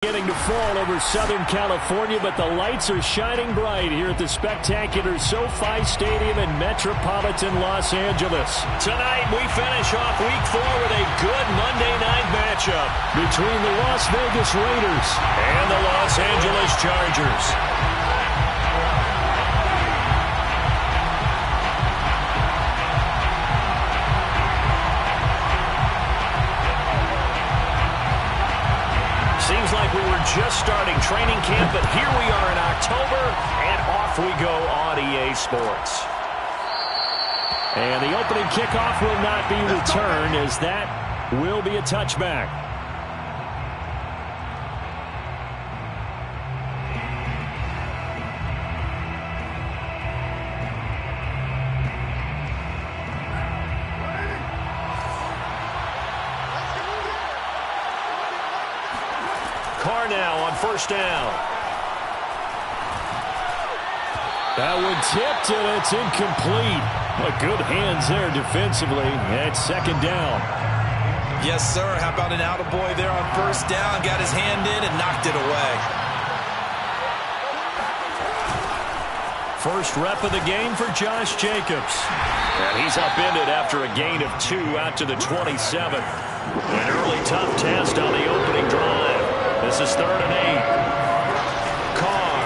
Getting to fall over Southern California, but the lights are shining bright here at the spectacular SoFi Stadium in metropolitan Los Angeles. Tonight, we finish off Week 4 with a good Monday night matchup between the Las Vegas Raiders and the Los Angeles Chargers. Seems like we were just starting training camp, but here we are in October, and off we go on EA Sports. And the opening kickoff will not be returned, as that will be a touchback. Now on first down. That one tipped, and it's incomplete. Good hands there defensively. At second down. Yes, sir. How about an attaboy there on first down? Got his hand in and knocked it away. First rep of the game for Josh Jacobs. And he's upended after a gain of 2 out to the 27. An early tough test on the opening drive. This is 3rd and 8. Carr.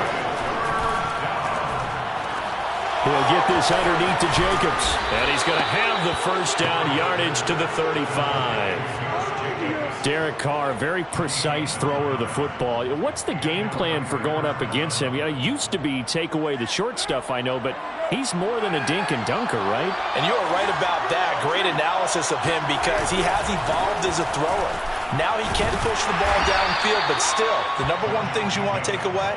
He'll get this underneath to Jacobs. And he's going to have the first down, yardage to the 35. Derek Carr, very precise thrower of the football. What's the game plan for going up against him? It used to be take away the short stuff, I know, but he's more than a dink and dunker, right? And you are right about that. Great analysis of him because he has evolved as a thrower. Now he can push the ball downfield, but still, the number one things you want to take away,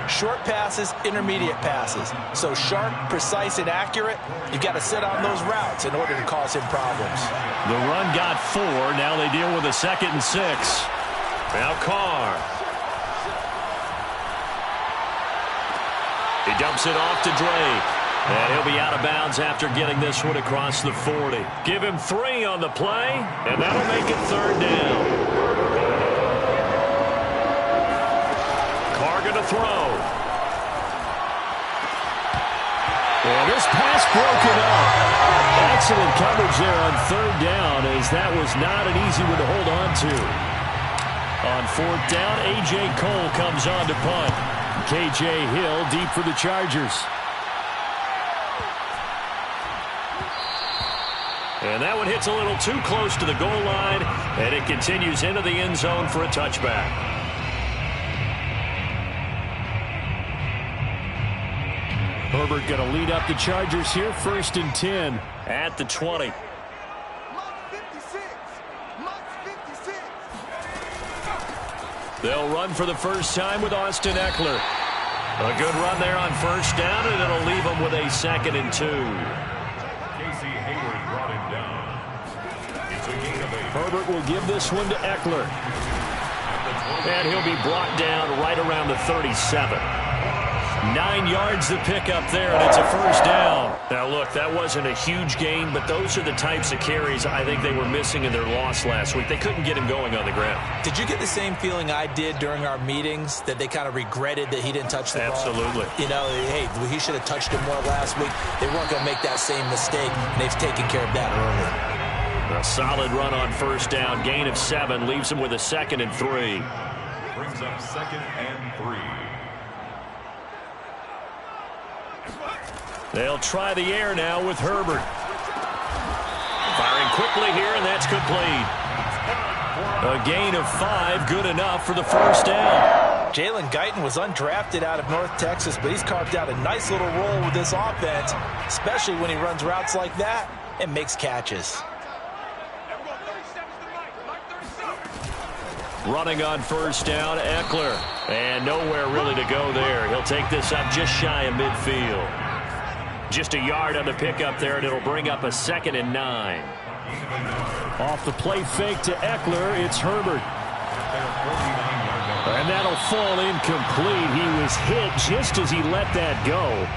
short passes, intermediate passes. So sharp, precise, and accurate, you've got to sit on those routes in order to cause him problems. The run got 4. Now they deal with a 2nd and 6. Now Carr. He dumps it off to Drake. And he'll be out of bounds after getting this one across the 40. Give him 3 on the play, and that'll make it 3rd down. Carr going to throw. And this pass broken up. Excellent coverage there on 3rd down, as that was not an easy one to hold on to. On 4th down, A.J. Cole comes on to punt. K.J. Hill deep for the Chargers. And that one hits a little too close to the goal line, and it continues into the end zone for a touchback. Herbert going to lead up the Chargers here, 1st and 10 at the 20. They'll run for the first time with Austin Eckler. A good run there on first down, and it'll leave them with a 2nd and 2. Herbert will give this one to Eckler. And he'll be brought down right around the 37. 9 yards to pick up there, and it's a first down. Now, look, that wasn't a huge gain, but those are the types of carries I think they were missing in their loss last week. They couldn't get him going on the ground. Did you get the same feeling I did during our meetings, that they kind of regretted that he didn't touch the ball? Absolutely. You know, hey, he should have touched it more last week. They weren't going to make that same mistake, and they've taken care of that early. A solid run on first down. Gain of 7 leaves him with a 2nd and 3. Brings up 2nd and 3. They'll try the air now with Herbert. Firing quickly here, and that's complete. A gain of 5, good enough for the first down. Jalen Guyton was undrafted out of North Texas, but he's carved out a nice little role with this offense, especially when he runs routes like that and makes catches. Running on first down, Eckler. And nowhere really to go there. He'll take this up just shy of midfield. Just a yard on the pickup there, and it'll bring up a 2nd and 9. Off the play fake to Eckler, it's Herbert. And that'll fall incomplete. He was hit just as he let that go.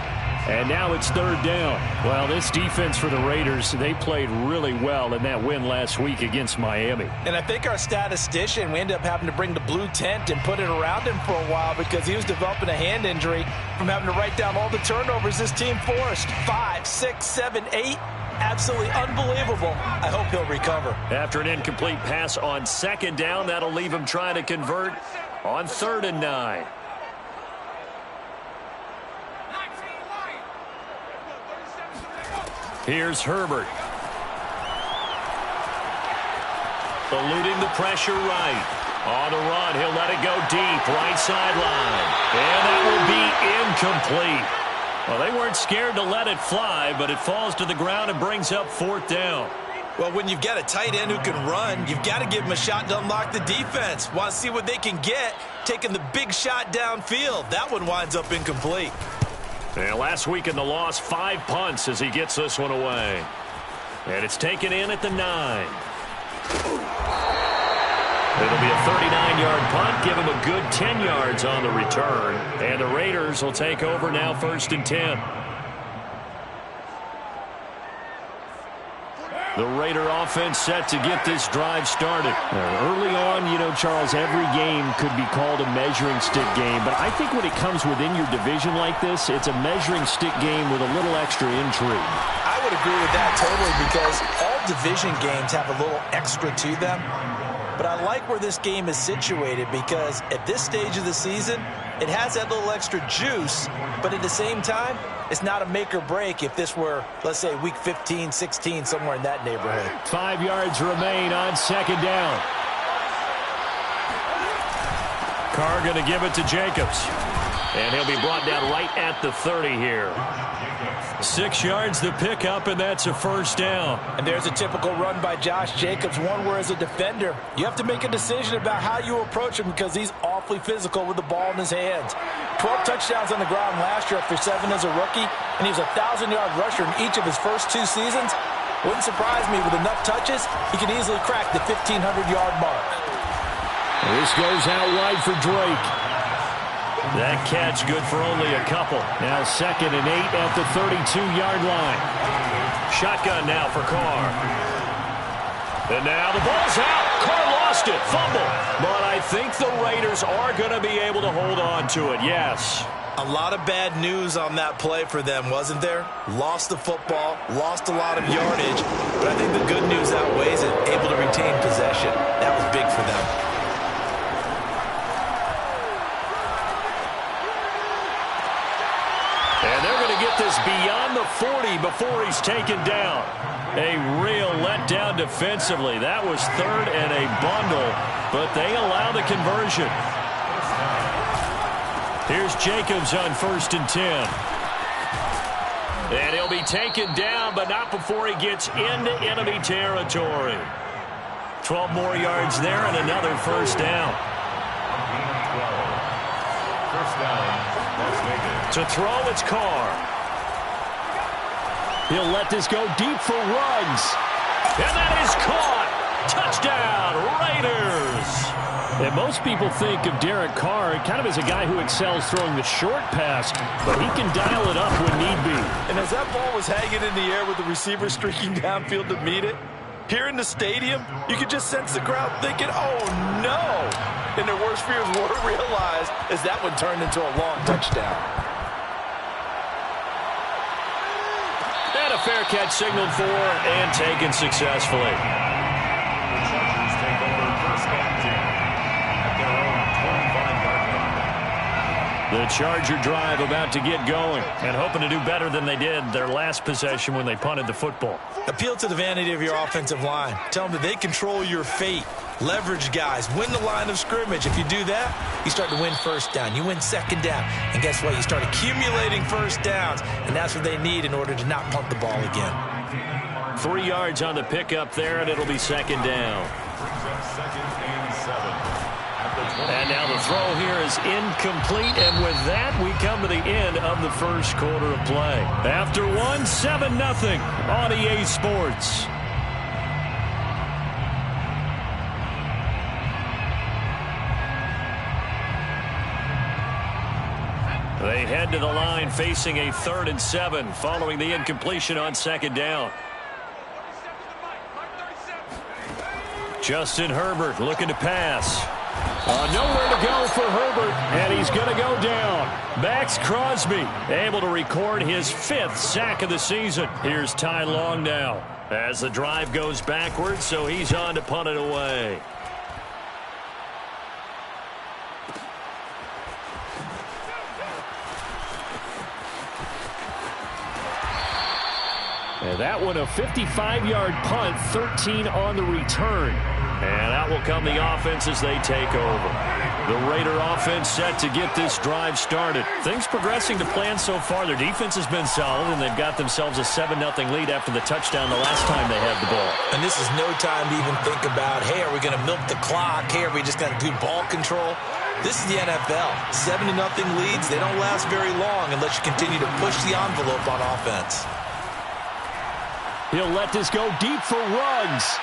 And now it's third down. Well, this defense for the Raiders, they played really well in that win last week against Miami. And I think our statistician, we ended up having to bring the blue tent and put it around him for a while because he was developing a hand injury from having to write down all the turnovers this team forced. 5, 6, 7, 8. Absolutely unbelievable. I hope he'll recover. After an incomplete pass on second down, that'll leave him trying to convert on 3rd and 9. Here's Herbert. Eluding the pressure right. On the run, he'll let it go deep, right sideline. And that will be incomplete. Well, they weren't scared to let it fly, but it falls to the ground and brings up 4th down. Well, when you've got a tight end who can run, you've got to give him a shot to unlock the defense. Want to see what they can get, taking the big shot downfield. That one winds up incomplete. And last week in the loss, 5 punts as he gets this one away. And it's taken in at the 9. It'll be a 39-yard punt, give him a good 10 yards on the return. And the Raiders will take over now 1st and 10. The Raider offense set to get this drive started. Early on, you know, Charles, every game could be called a measuring stick game. But I think when it comes within your division like this, it's a measuring stick game with a little extra intrigue. I would agree with that totally because all division games have a little extra to them. But I like where this game is situated because at this stage of the season, it has that little extra juice, but at the same time, it's not a make or break if this were, let's say, week 15, 16, somewhere in that neighborhood. 5 yards remain on 2nd down. Carr going to give it to Jacobs. And he'll be brought down right at the 30 here. 6 yards the pickup, and that's a 1st down. And there's a typical run by Josh Jacobs, one where as a defender, you have to make a decision about how you approach him because he's awfully physical with the ball in his hands. 12 touchdowns on the ground last year after 7 as a rookie, and he was a 1,000-yard rusher in each of his first 2 seasons. Wouldn't surprise me with enough touches, he can easily crack the 1,500-yard mark. This goes out wide for Drake. That catch good for only a couple. Now 2nd and 8 at the 32-yard line. Shotgun now for Carr. And now the ball's out. Carr lost it. Fumble. But I think the Raiders are going to be able to hold on to it. Yes. A lot of bad news on that play for them, wasn't there? Lost the football, lost a lot of yardage. But I think the good news outweighs it. Able to retain possession. That was big for them. And they're going to get this beyond the 40 before he's taken down. A real letdown defensively. That was 3rd and a bundle, but they allow the conversion. Here's Jacobs on 1st and 10. And he'll be taken down, but not before he gets into enemy territory. 12 more yards there and another 1st down. First down, Las Vegas. To throw, it's Carr. He'll let this go deep for Ruggs. And that is caught. Touchdown, Raiders. And most people think of Derek Carr kind of as a guy who excels throwing the short pass, but he can dial it up when need be. And as that ball was hanging in the air with the receiver streaking downfield to meet it, here in the stadium, you could just sense the crowd thinking, oh, no. And their worst fears were realized as that one turned into a long touchdown. And a fair catch signaled for and taken successfully. The Chargers take over 1st and 10 at their own 25-yard line. The Charger drive about to get going and hoping to do better than they did their last possession when they punted the football. Appeal to the vanity of your offensive line. Tell them that they control your fate. Leverage guys. Win the line of scrimmage. If you do that, you start to win 1st down. You win 2nd down. And guess what? You start accumulating 1st downs. And that's what they need in order to not punt the ball again. 3 yards on the pickup there, and it'll be 2nd down. Brings up 2nd and 7 at the 20. And now the throw here is incomplete, and with that, we come to the end of the 1st quarter of play. After one, 7-0 on EA Sports. They head to the line facing a 3rd and 7 following the incompletion on 2nd down. Justin Herbert looking to pass. Nowhere to go for Herbert, and he's going to go down. Max Crosby able to record his 5th sack of the season. Here's Ty Long now as the drive goes backwards, so he's on to punt it away. And that one a 55-yard punt, 13 on the return. And out will come the offense as they take over. The Raider offense set to get this drive started. Things progressing to plan so far. Their defense has been solid, and they've got themselves a 7-0 lead after the touchdown the last time they had the ball. And this is no time to even think about, hey, are we going to milk the clock? Hey, are we just going to do ball control? This is the NFL. 7-0 leads, they don't last very long unless you continue to push the envelope on offense. He'll let this go deep for Ruggs.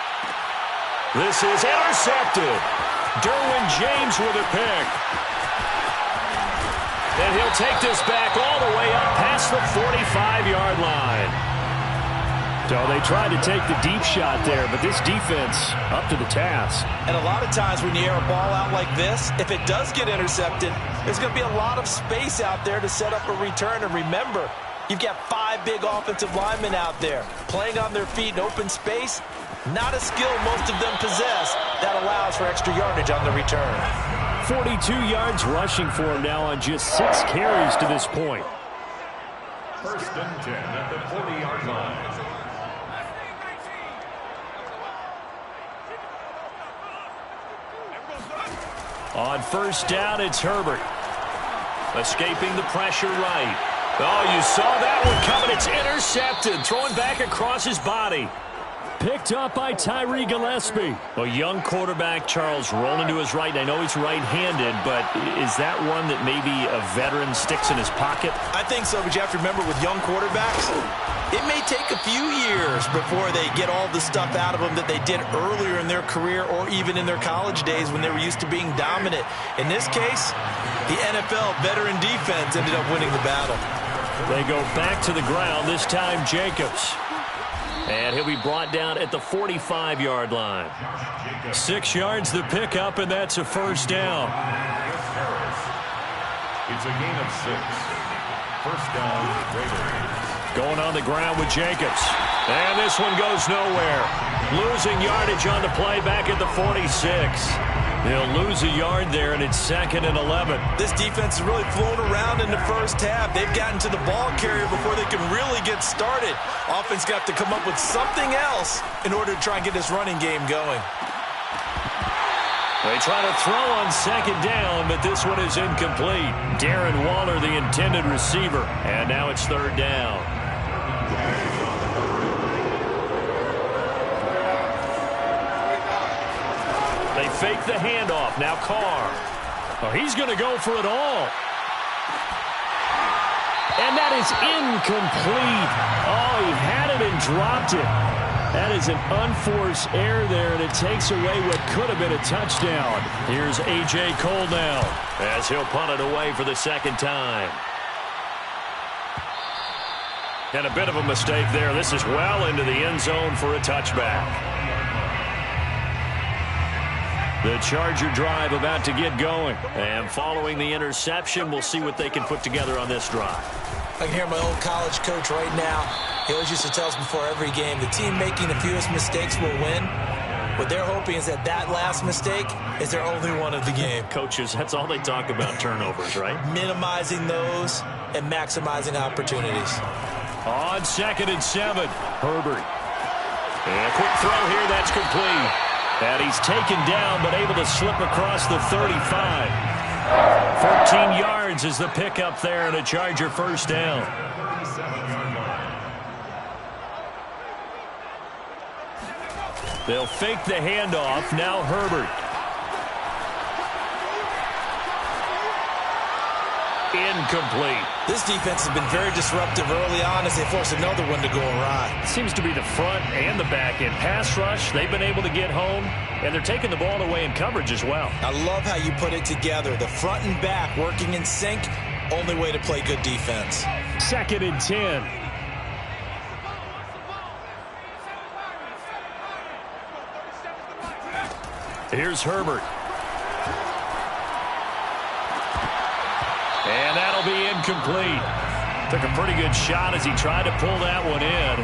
This is intercepted. Derwin James with a pick. And he'll take this back all the way up past the 45-yard line. So they tried to take the deep shot there, but this defense up to the task. And a lot of times when you air a ball out like this, if it does get intercepted, there's going to be a lot of space out there to set up a return. And remember, you've got 5 big offensive linemen out there playing on their feet in open space. Not a skill most of them possess that allows for extra yardage on the return. 42 yards rushing for him now on just 6 carries to this point. 1st and 10 at the 40-yard line. On 1st down, it's Herbert. Escaping the pressure right. Oh, you saw that one coming. It's intercepted. Throwing back across his body. Picked up by Tyree Gillespie. A young quarterback, Charles, rolling to his right. I know he's right-handed, but is that one that maybe a veteran sticks in his pocket? I think so, but you have to remember with young quarterbacks, it may take a few years before they get all the stuff out of them that they did earlier in their career or even in their college days when they were used to being dominant. In this case, the NFL veteran defense ended up winning the battle. They go back to the ground, this time Jacobs. And he'll be brought down at the 45-yard line. 6 yards the pickup, and that's a 1st down. It's a gain of 6. 1st down, Raiders. Going on the ground with Jacobs. And this one goes nowhere. Losing yardage on the play back at the 46. They'll lose a yard there, and it's 2nd and 11. This defense has really flown around in the first half. They've gotten to the ball carrier before they can really get started. Offense got to come up with something else in order to try and get this running game going. They try to throw on 2nd down, but this one is incomplete. Darren Waller, the intended receiver. And now it's 3rd down. They fake the handoff. Now Carr. Oh, he's going to go for it all. And that is incomplete. Oh, he had it and dropped it. That is an unforced error there, and it takes away what could have been a touchdown. Here's A.J. Cole now as he'll punt it away for the 2nd time. And a bit of a mistake there. This is well into the end zone for a touchback. The Charger drive about to get going. And following the interception, we'll see what they can put together on this drive. I can hear my old college coach right now. He always used to tell us before every game, the team making the fewest mistakes will win. What they're hoping is that that last mistake is their only one of the game. Coaches, that's all they talk about, turnovers, right? Minimizing those and maximizing opportunities. On 2nd and 7, Herbert. And a quick throw here, that's complete. And he's taken down, but able to slip across the 35. 14 yards is the pickup there, and a Charger 1st down. They'll fake the handoff. Now Herbert. Incomplete. This defense has been very disruptive early on as they force another one to go awry. Seems to be the front and the back end. Pass rush, they've been able to get home, and they're taking the ball away in coverage as well. I love how you put it together. The front and back working in sync. Only way to play good defense. 2nd and 10. Here's Herbert. And that'll be incomplete. Took a pretty good shot as he tried to pull that one in.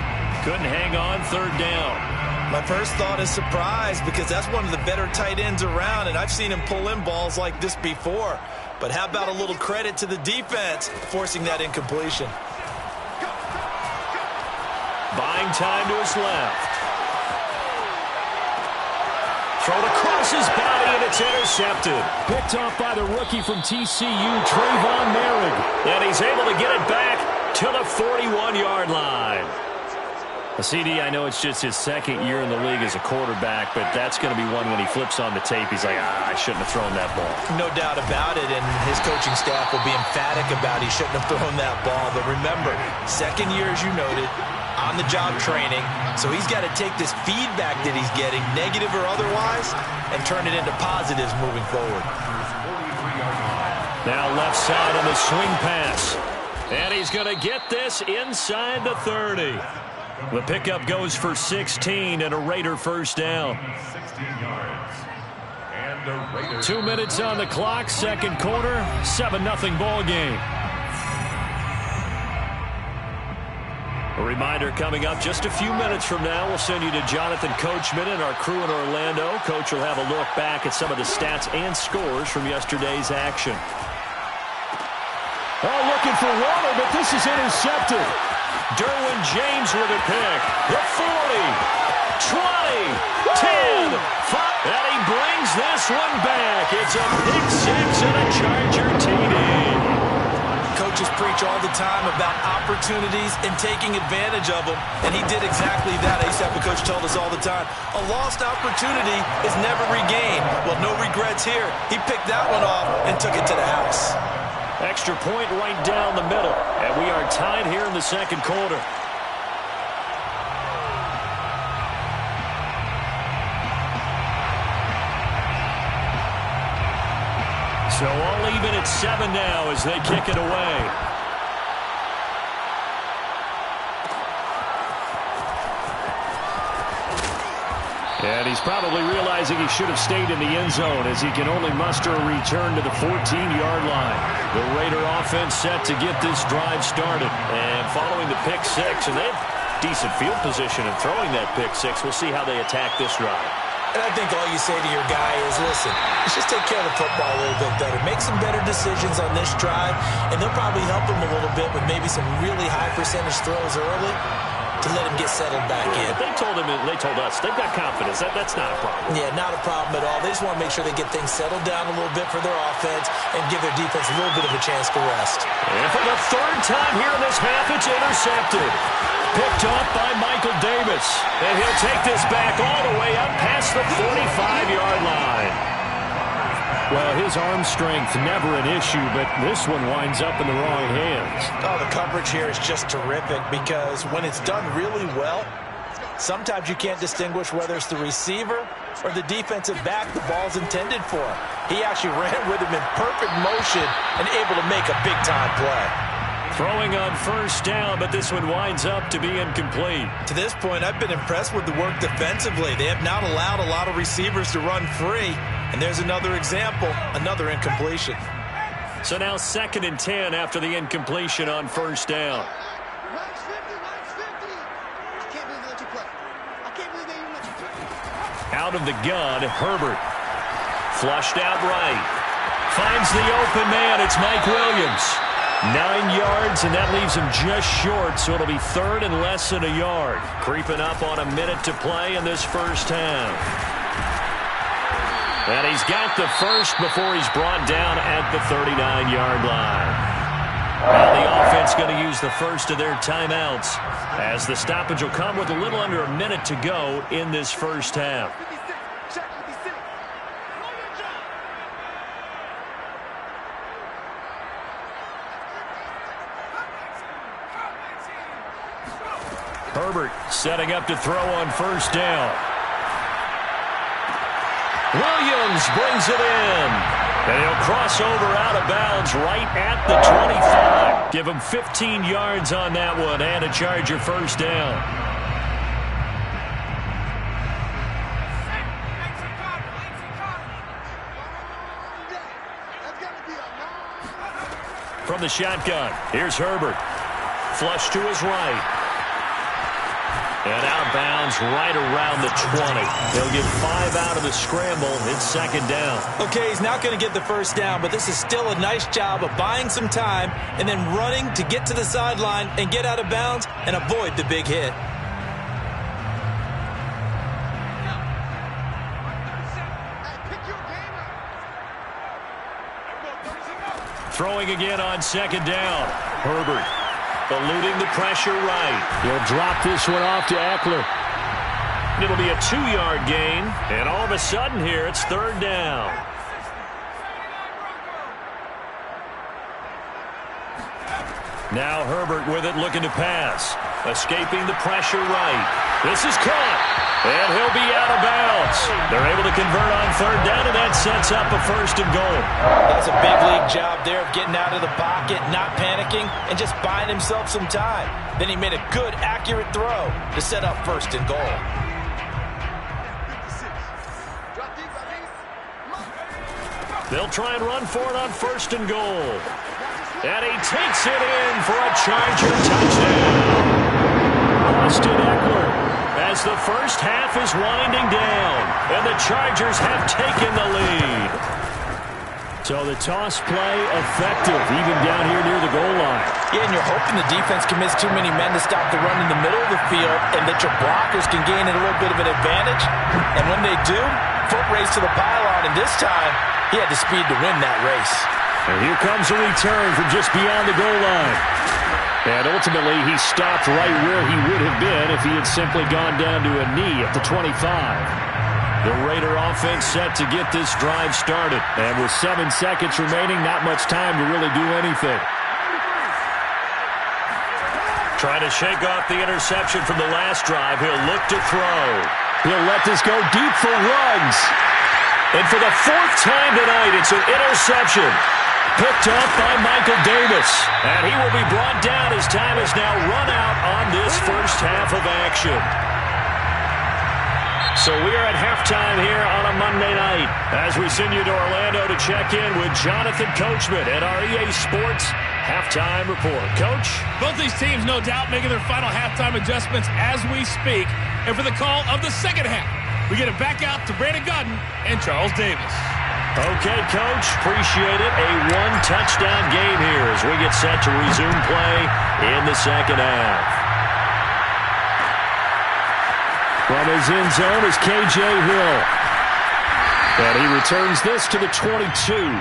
Couldn't hang on. 3rd down. My first thought is surprise, because that's one of the better tight ends around, and I've seen him pull in balls like this before. But how about a little credit to the defense forcing that incompletion? Buying time to his left. Thrown across his body, and it's intercepted. Picked off by the rookie from TCU, Trayvon Merrick. And he's able to get it back to the 41-yard line. CD, I know it's just his 2nd year in the league as a quarterback, but that's going to be one when he flips on the tape. He's like, I shouldn't have thrown that ball. No doubt about it, and his coaching staff will be emphatic about he shouldn't have thrown that ball. But remember, 2nd year, as you noted, on-the-job training, so he's got to take this feedback that he's getting, negative or otherwise, and turn it into positives moving forward. Now left side on the swing pass. And he's going to get this inside the 30. The pickup goes for 16 and a Raider 1st down. 16 yards. And a Raider. 2 minutes on the clock, 2nd quarter, 7-0 ball game. A reminder coming up just a few minutes from now. We'll send you to Jonathan Coachman and our crew in Orlando. Coach will have a look back at some of the stats and scores from yesterday's action. Oh, looking for water, but this is intercepted. Derwin James with a pick. The 40, 20, 10, 5. And he brings this one back. It's a pick 6 and a Charger TD. Coaches preach all the time about opportunities and taking advantage of them, and he did exactly that. I used to have a coach tell us all the time, a lost opportunity is never regained. Well, no regrets here. He picked that one off and took it to the house. Extra point right down the middle, and we are tied here in the 2nd quarter. So all even at 7 now as they kick it away. And he's probably realizing he should have stayed in the end zone as he can only muster a return to the 14-yard line. The Raider offense set to get this drive started. And following the pick 6, and they have decent field position in throwing that pick 6. We'll see how they attack this drive. And I think all you say to your guy is, listen, let's just take care of the football a little bit better. Make some better decisions on this drive, and they'll probably help him a little bit with maybe some really high percentage throws early to let him get settled back in. But they told us, they've got confidence. That's not a problem. Yeah, not a problem at all. They just want to make sure they get things settled down a little bit for their offense and give their defense a little bit of a chance to rest. And for the 3rd time here in this half, it's intercepted. Picked off by Michael Davis. And he'll take this back all the way up past the 45-yard line. Well, his arm strength never an issue, but this one winds up in the wrong hands. Oh, the coverage here is just terrific because when it's done really well, sometimes you can't distinguish whether it's the receiver or the defensive back the ball's intended for. He actually ran with him in perfect motion and able to make a big-time play. Throwing on 1st down, but this one winds up to be incomplete. To this point, I've been impressed with the work defensively. They have not allowed a lot of receivers to run free. And there's another example, another incompletion. So now 2nd and 10 after the incompletion on 1st down. Out of the gun, Herbert. Flushed out right. Finds the open man. It's Mike Williams. 9 yards, and that leaves him just short, so it'll be 3rd and less than a yard. Creeping up on a minute to play in this 1st half. And he's got the first before he's brought down at the 39-yard line. Now the offense going to use the first of their timeouts as the stoppage will come with a little under a minute to go in this 1st half. Herbert setting up to throw on 1st down. Williams brings it in. And he'll cross over out of bounds right at the 25. Give him 15 yards on that one and a Charger first down. From the shotgun, here's Herbert. Flush to his right. And out of bounds right around the 20. They'll get 5 out of the scramble. It's second down. Okay, he's not going to get the first down, but this is still a nice job of buying some time and then running to get to the sideline and get out of bounds and avoid the big hit. Throwing again on second down. Herbert eluding the pressure right. He'll drop this one off to Eckler. It'll be a 2-yard gain, and all of a sudden here it's third down. Now Herbert with it, looking to pass. Escaping the pressure right. This is caught, and he'll be out of bounds. They're able to convert on third down, and that sets up a first and goal. That's a big league job there of getting out of the pocket, not panicking, and just buying himself some time. Then he made a good, accurate throw to set up first and goal. They'll try and run for it on first and goal. And he takes it in for a Charger touchdown. Austin Eckler, as the first half is winding down, and the Chargers have taken the lead. So the toss play effective, even down here near the goal line. Yeah, and you're hoping the defense commits too many men to stop the run in the middle of the field and that your blockers can gain a little bit of an advantage. And when they do, foot race to the pylon, and this time he had the speed to win that race. And here comes a return from just beyond the goal line. And ultimately, he stopped right where he would have been if he had simply gone down to a knee at the 25. The Raider offense set to get this drive started. And with 7 seconds remaining, not much time to really do anything. Trying to shake off the interception from the last drive. He'll look to throw. He'll let this go deep for Ruggs. And for the 4th time tonight, it's an interception. Picked off by Michael Davis. And he will be brought down as time has now run out on this first half of action. So we are at halftime here on a Monday night as we send you to Orlando to check in with Jonathan Coachman at our EA Sports Halftime Report. Coach? Both these teams, no doubt, making their final halftime adjustments as we speak. And for the call of the second half, we get it back out to Brandon Gaudin and Charles Davis. Okay, Coach. Appreciate it. A one-touchdown game here as we get set to resume play in the second half. From his end zone is K.J. Hill. And he returns this to the 22.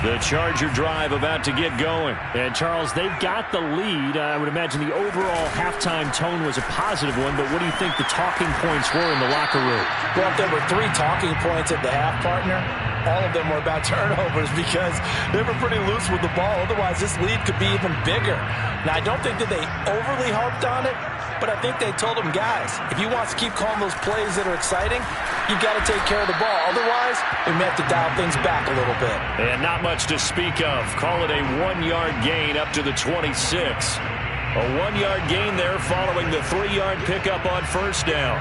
The Charger drive about to get going. And, Charles, they've got the lead. I would imagine the overall halftime tone was a positive one, but what do you think the talking points were in the locker room? Well, if there were 3 talking points at the half, partner, all of them were about turnovers because they were pretty loose with the ball. Otherwise, this lead could be even bigger. Now, I don't think that they overly harped on it, but I think they told them, guys, if you want to keep calling those plays that are exciting, you've got to take care of the ball. Otherwise, we may have to dial things back a little bit. And not much to speak of. Call it a 1-yard gain up to the 26. A 1-yard gain there following the 3-yard pickup on first down.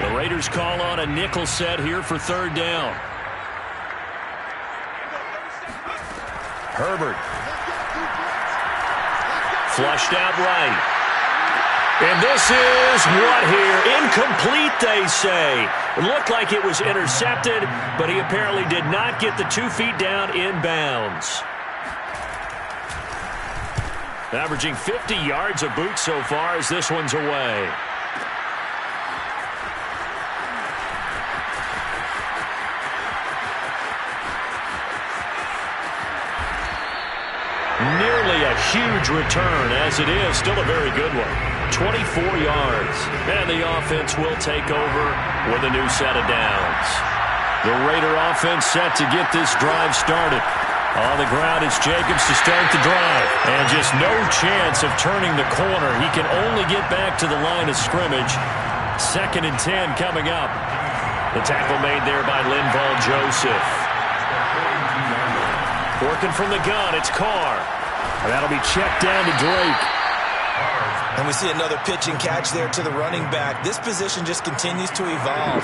The Raiders call on a nickel set here for third down. Herbert. Flushed out right. And this is what here? Incomplete, they say. It looked like it was intercepted, but he apparently did not get the 2 feet down in bounds. Averaging 50 yards a boot so far as this one's away. Nearly a huge return, as it is still a very good one. 24 yards. And the offense will take over with a new set of downs. The Raider offense set to get this drive started. On the ground, it's Jacobs to start the drive. And just no chance of turning the corner. He can only get back to the line of scrimmage. 2nd and 10 coming up. The tackle made there by Linval Joseph. Working from the gun, it's Carr. And that'll be checked down to Drake. And we see another pitch and catch there to the running back. This position just continues to evolve.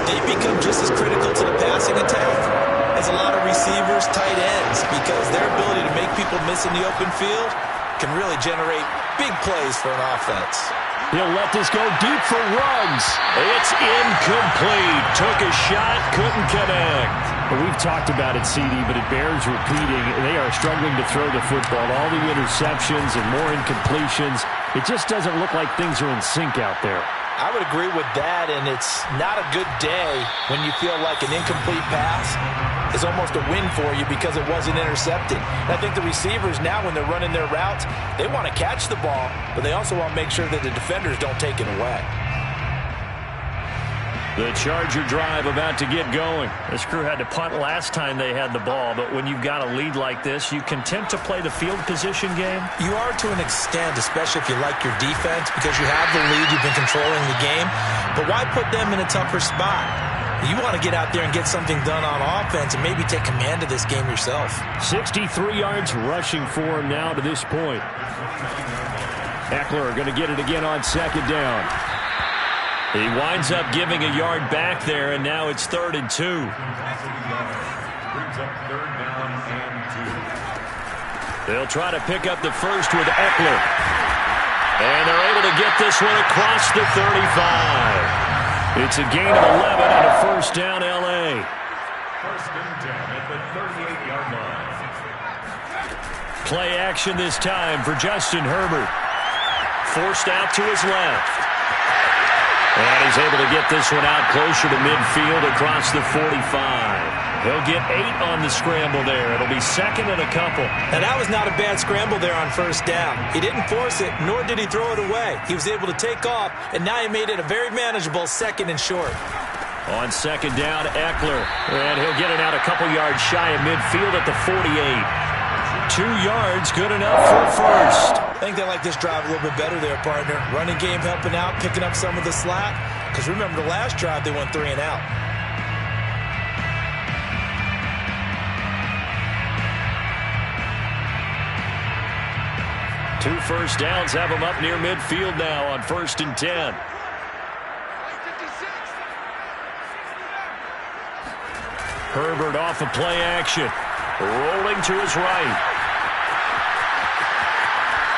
They become just as critical to the passing attack as a lot of receivers, tight ends, because their ability to make people miss in the open field can really generate big plays for an offense. He'll let this go deep for Ruggs. It's incomplete. Took a shot, couldn't connect. Well, we've talked about it, CD, but it bears repeating. They are struggling to throw the football. All the interceptions and more incompletions. It just doesn't look like things are in sync out there. I would agree with that, and it's not a good day when you feel like an incomplete pass is almost a win for you because it wasn't intercepted. And I think the receivers now, when they're running their routes, they want to catch the ball, but they also want to make sure that the defenders don't take it away. The Charger drive about to get going. This crew had to punt last time they had the ball, but when you've got a lead like this, you content to play the field position game? You are to an extent, especially if you like your defense, because you have the lead, you've been controlling the game. But why put them in a tougher spot? You want to get out there and get something done on offense and maybe take command of this game yourself. 63 yards rushing for him now to this point. Eckler going to get it again on 2nd down. He winds up giving a yard back there, and now it's 3rd and 2. Brings up 3rd down and 2. They'll try to pick up the first with Eckler. And they're able to get this one across the 35. It's a gain of 11 and a 1st down, L.A. 1st and 10 at the 38-yard line. Play action this time for Justin Herbert. Forced out to his left. And he's able to get this one out closer to midfield across the 45. He'll get 8 on the scramble there. It'll be 2nd and a couple. Now, that was not a bad scramble there on 1st down. He didn't force it, nor did he throw it away. He was able to take off, and now he made it a very manageable 2nd and short. On 2nd down, Eckler. And he'll get it out a couple yards shy of midfield at the 48. 2 yards, good enough for first. I think they like this drive a little bit better there, partner. Running game helping out, picking up some of the slack. Because remember, the last drive, they went 3 and out. Two first downs have them up near midfield now on 1st and 10. Herbert off of play action. Rolling to his right.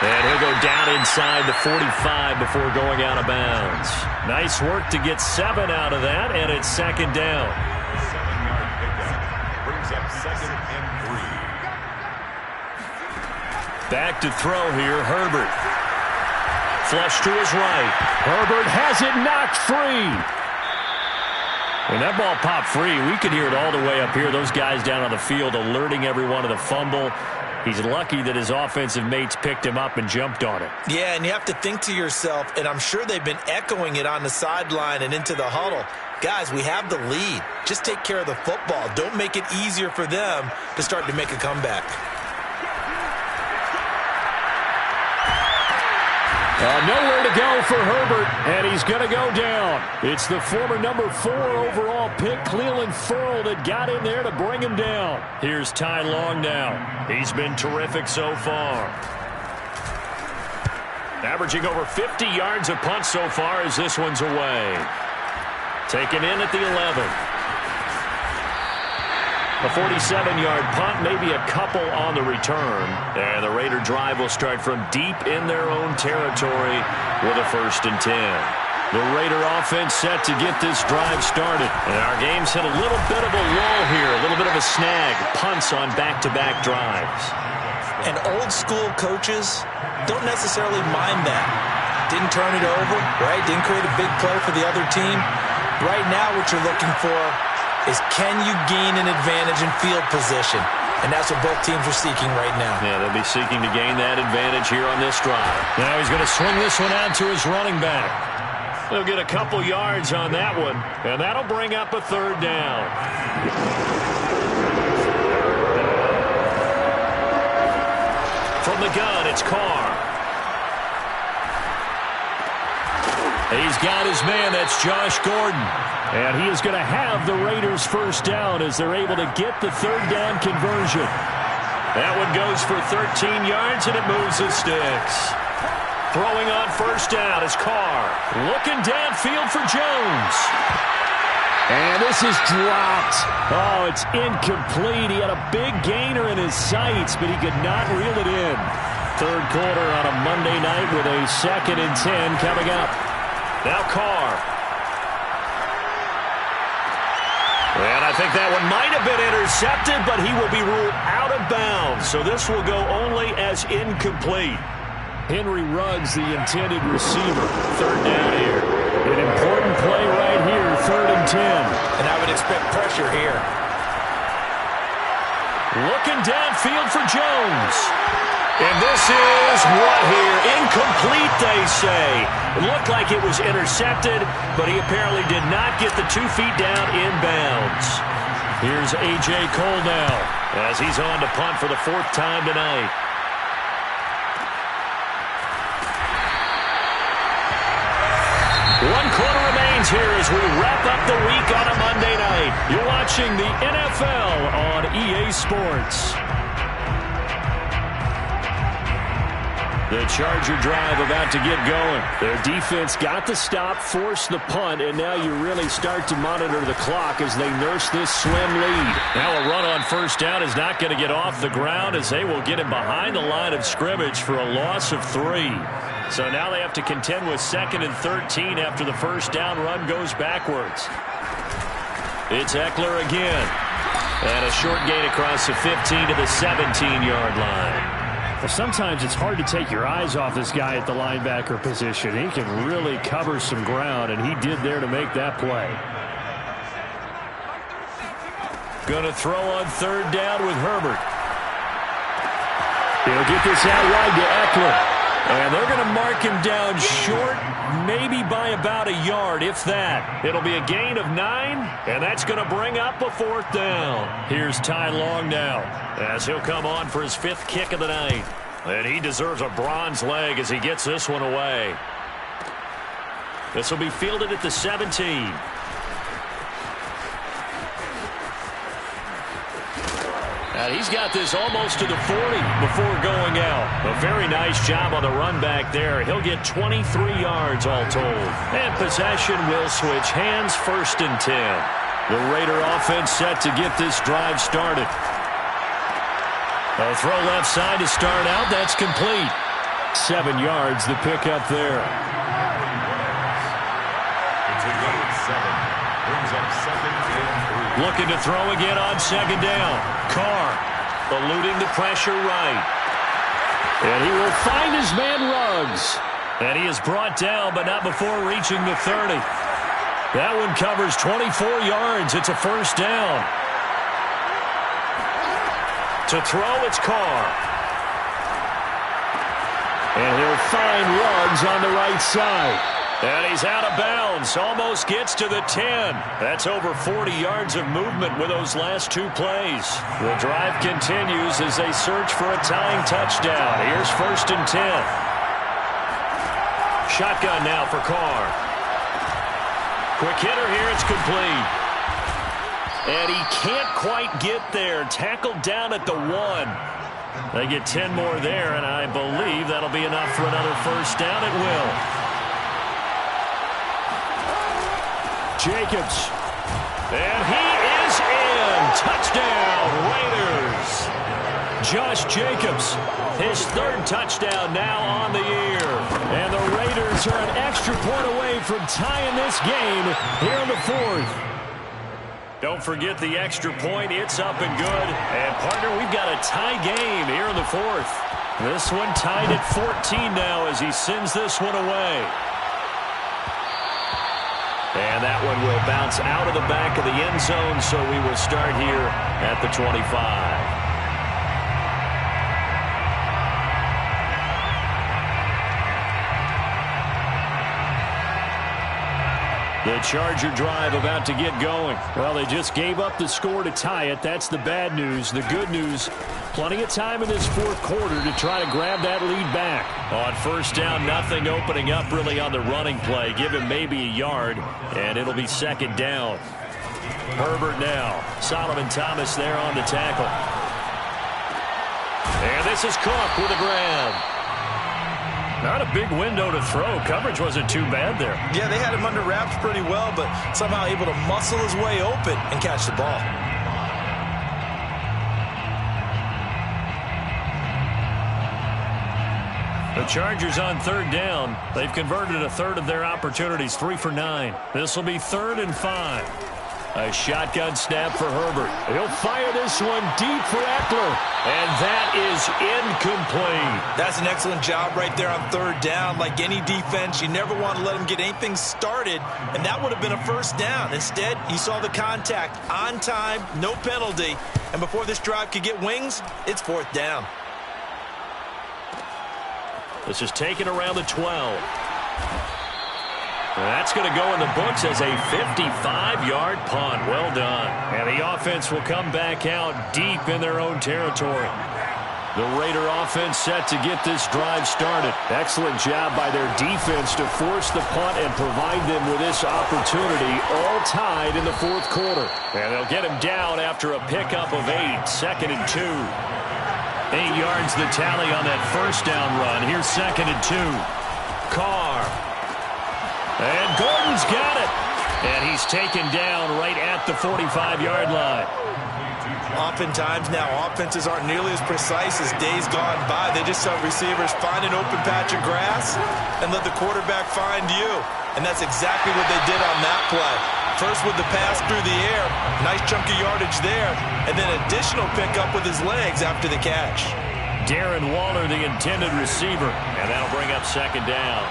And he'll go down inside the 45 before going out of bounds. Nice work to get 7 out of that, and it's 2nd down. 7-yard pickup. Brings up 2nd and 3. Back to throw here, Herbert. Flush to his right. Herbert has it knocked free. When that ball popped free, we could hear it all the way up here. Those guys down on the field alerting everyone of the fumble. He's lucky that his offensive mates picked him up and jumped on it. Yeah, and you have to think to yourself, and I'm sure they've been echoing it on the sideline and into the huddle. Guys, we have the lead. Just take care of the football. Don't make it easier for them to start to make a comeback. Nowhere to go for Herbert, and he's going to go down. It's the former number 4 overall pick, Cleveland Ferrell, that got in there to bring him down. Here's Ty Long now. He's been terrific so far. Averaging over 50 yards a punt so far as this one's away. Taken in at the 11. A 47-yard punt, maybe a couple on the return. And the Raider drive will start from deep in their own territory with a 1st and 10. The Raider offense set to get this drive started. And our game's hit a little bit of a lull here, a little bit of a snag. Punts on back-to-back drives. And old-school coaches don't necessarily mind that. Didn't turn it over, right? Didn't create a big play for the other team. Right now what you're looking for is, can you gain an advantage in field position? And that's what both teams are seeking right now. Yeah, they'll be seeking to gain that advantage here on this drive. Now he's going to swing this one out to his running back. He'll get a couple yards on that one, and that'll bring up a 3rd down. From the gun, it's Carr. He's got his man. That's Josh Gordon. And he is going to have the Raiders first down as they're able to get the third down conversion. That one goes for 13 yards, and it moves the sticks. Throwing on first down is Carr. Looking downfield for Jones. And this is dropped. Oh, it's incomplete. He had a big gainer in his sights, but he could not reel it in. Third quarter on a Monday night with a 2nd and 10 coming up. Now Carr. And I think that one might have been intercepted, but he will be ruled out of bounds. So this will go only as incomplete. Henry Ruggs, the intended receiver. Third down here. An important play right here, 3rd and 10. And I would expect pressure here. Looking downfield for Jones. And this is what here? Incomplete, they say. It looked like it was intercepted, but he apparently did not get the 2 feet down in bounds. Here's A.J. Cole now as he's on to punt for the 4th time tonight. One quarter remains here as we wrap up the week on a Monday night. You're watching the NFL on EA Sports. The Charger drive about to get going. Their defense got the stop, forced the punt, and now you really start to monitor the clock as they nurse this slim lead. Now a run on first down is not going to get off the ground as they will get him behind the line of scrimmage for a loss of 3. So now they have to contend with 2nd and 13 after the first down run goes backwards. It's Eckler again. And a short gain across the 15 to the 17-yard line. Well, sometimes it's hard to take your eyes off this guy at the linebacker position. He can really cover some ground, and he did there to make that play. Going to throw on third down with Herbert. He'll get this out wide to Eckler. And they're going to mark him down short, maybe by about a yard, if that. It'll be a gain of 9, and that's going to bring up a 4th down. Here's Ty Long now, as he'll come on for his 5th kick of the night. And he deserves a bronze leg as he gets this one away. This will be fielded at the 17. And he's got this almost to the 40 before going out. A very nice job on the run back there. He'll get 23 yards all told. And possession will switch hands, 1st and 10. The Raider offense set to get this drive started. A throw left side to start out. That's complete. 7 yards, the pickup there. It's a gain of 7. Brings up 2nd and 3. Looking to throw again on 2nd down. Carr eluding the pressure right. And he will find his man Ruggs. And he is brought down, but not before reaching the 30. That one covers 24 yards. It's a 1st down. To throw, it's Carr. And he'll find Ruggs on the right side. And he's out of bounds. Almost gets to the 10. That's over 40 yards of movement with those last 2 plays. The drive continues as they search for a tying touchdown. Here's 1st and 10. Shotgun now for Carr. Quick hitter here. It's complete. And he can't quite get there. Tackled down at the 1. They get 10 more there, and I believe that'll be enough for another 1st down. It will. Jacobs. And he is in. Touchdown, Raiders. Josh Jacobs, his 3rd touchdown now on the year. And the Raiders are an extra point away from tying this game here in the 4th. Don't forget the extra point. It's up and good. And, partner, we've got a tie game here in the 4th. This one tied at 14 now as he sends this one away. And that one will bounce out of the back of the end zone, so we will start here at the 25. The Charger drive about to get going. Well, they just gave up the score to tie it. That's the bad news. The good news, Plenty of time in this fourth quarter to try to grab that lead back. On first down, nothing opening up really on the running play. Give him maybe a yard, and it'll be second down. Herbert now. Solomon Thomas there on the tackle. And this is Cook with a grab. Not a big window to throw. Coverage wasn't too bad there. Yeah, they had him under wraps pretty well, but somehow able to muscle his way open and catch the ball. The Chargers on third down. They've converted a third of their opportunities, 3 for 9. This will be 3rd and 5. A shotgun snap for Herbert. He'll fire this one deep for Eckler. And that is incomplete. That's an excellent job right there on third down. Like any defense, you never want to let him get anything started, and that would have been a first down. Instead, he saw the contact on time, no penalty, and before this drive could get wings, it's 4th down. This is taken around the 12. That's going to go in the books as a 55-yard punt. Well done. And the offense will come back out deep in their own territory. The Raider offense set to get this drive started. Excellent job by their defense to force the punt and provide them with this opportunity, all tied in the fourth quarter. And they'll get him down after a pickup of 8, 2nd and 2. 8 yards the tally on that first down run. Here's 2nd and 2. Carr. And Gordon's got it. And he's taken down right at the 45-yard line. Oftentimes now, offenses aren't nearly as precise as days gone by. They just have receivers find an open patch of grass and let the quarterback find you. And that's exactly what they did on that play. First with the pass through the air, nice chunk of yardage there, and then additional pickup with his legs after the catch. Darren Waller, the intended receiver, and that'll bring up 2nd down.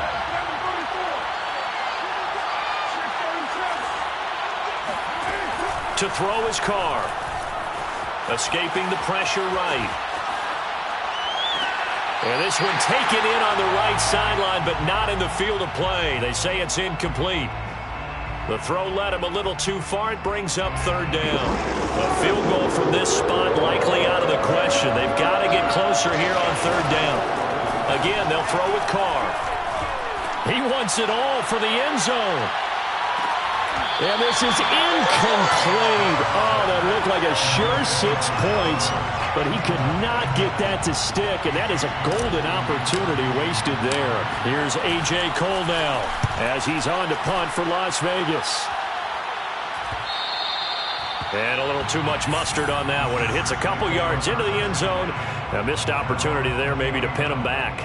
To throw his Carr. Escaping the pressure right. And this one taken in on the right sideline, but not in the field of play. They say it's incomplete. The throw led him a little too far. It brings up 3rd down. A field goal from this spot likely out of the question. They've got to get closer here on 3rd down. Again, they'll throw with Carr. He wants it all for the end zone. And this is incomplete. Oh, that looked like a sure 6 points, but he could not get that to stick, and that is a golden opportunity wasted there. Here's A.J. Cole now as he's on to punt for Las Vegas. And a little too much mustard on that one. It hits a couple yards into the end zone. A missed opportunity there maybe to pin him back.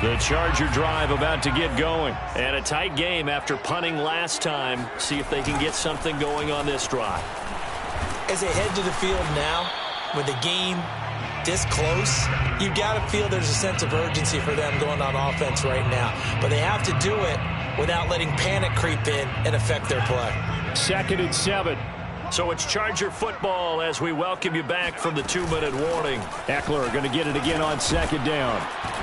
The Charger drive about to get going. And a tight game after punting last time. See if they can get something going on this drive. As they head to the field now, with the game this close, you've got to feel there's a sense of urgency for them going on offense right now. But they have to do it without letting panic creep in and affect their play. 2nd and 7. So it's Charger football as we welcome you back from the 2-minute warning. Eckler going to get it again on 2nd down.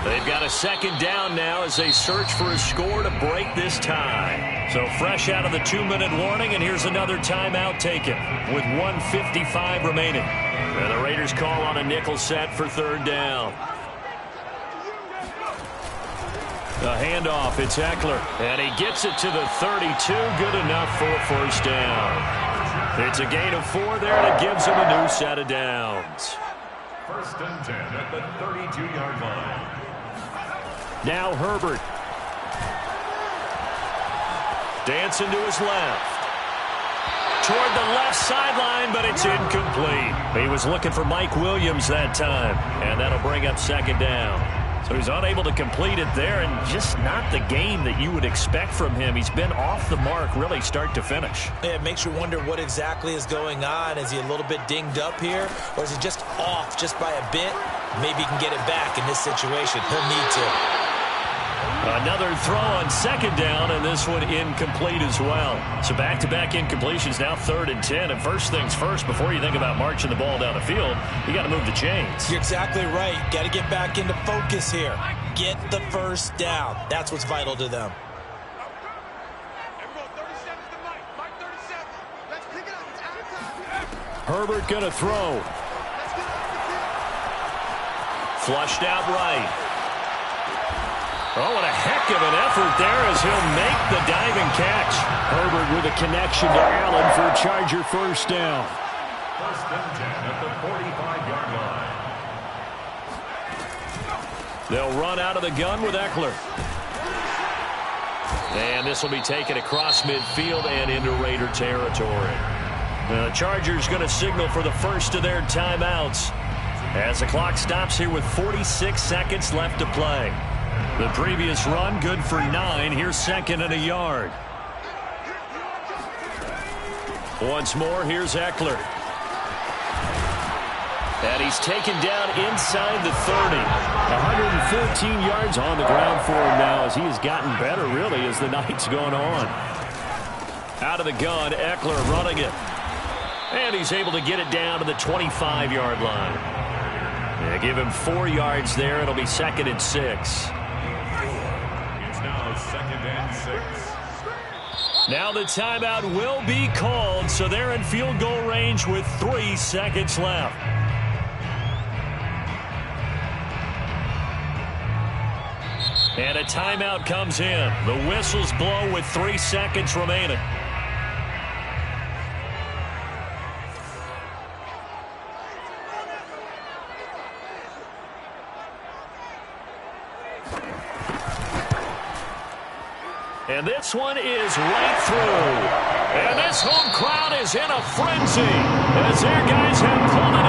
They've got a 2nd down now as they search for a score to break this tie. So fresh out of the 2-minute warning, and here's another timeout taken with 1:55 remaining. And the Raiders call on a nickel set for 3rd down. The handoff, it's Eckler, and he gets it to the 32, good enough for a 1st down. It's a gain of 4 there, and it gives him a new set of downs. 1st and 10 at the 32-yard line. Now Herbert. Dancing to his left. Toward the left sideline, but it's incomplete. He was looking for Mike Williams that time, and that'll bring up 2nd down. So he's unable to complete it there, and just not the game that you would expect from him. He's been off the mark really start to finish. Yeah, it makes you wonder what exactly is going on. Is he a little bit dinged up here, or is he just off just by a bit? Maybe he can get it back in this situation. He'll need to. Another throw on 2nd down, and this one incomplete as well. So back-to-back incompletions, now 3rd and 10. And first things first, before you think about marching the ball down the field, you got to move the chains. You're exactly right. Got to get back into focus here. Get the 1st down. That's what's vital to them. Herbert going to throw. Flushed out right. Oh, what a heck of an effort there as he'll make the diving catch. Herbert with a connection to Allen for a Charger first down. First and 10 at the 45-yard line. They'll run out of the gun with Eckler. And this will be taken across midfield and into Raider territory. The Chargers going to signal for the first of their timeouts as the clock stops here with 46 seconds left to play. The previous run good for 9. Here's second and a yard. Once more, here's Eckler. And he's taken down inside the 30. 114 yards on the ground for him now as he has gotten better, really, as the night's gone on. Out of the gun, Eckler running it. And he's able to get it down to the 25-yard line. Yeah, give him 4 yards there. It'll be second and 6. It's now second and 6. Now the timeout will be called, so they're in field goal range with 3 seconds left. And a timeout comes in. The whistles blow with 3 seconds remaining. And this one is right through. And this home crowd is in a frenzy as their guys have pulled it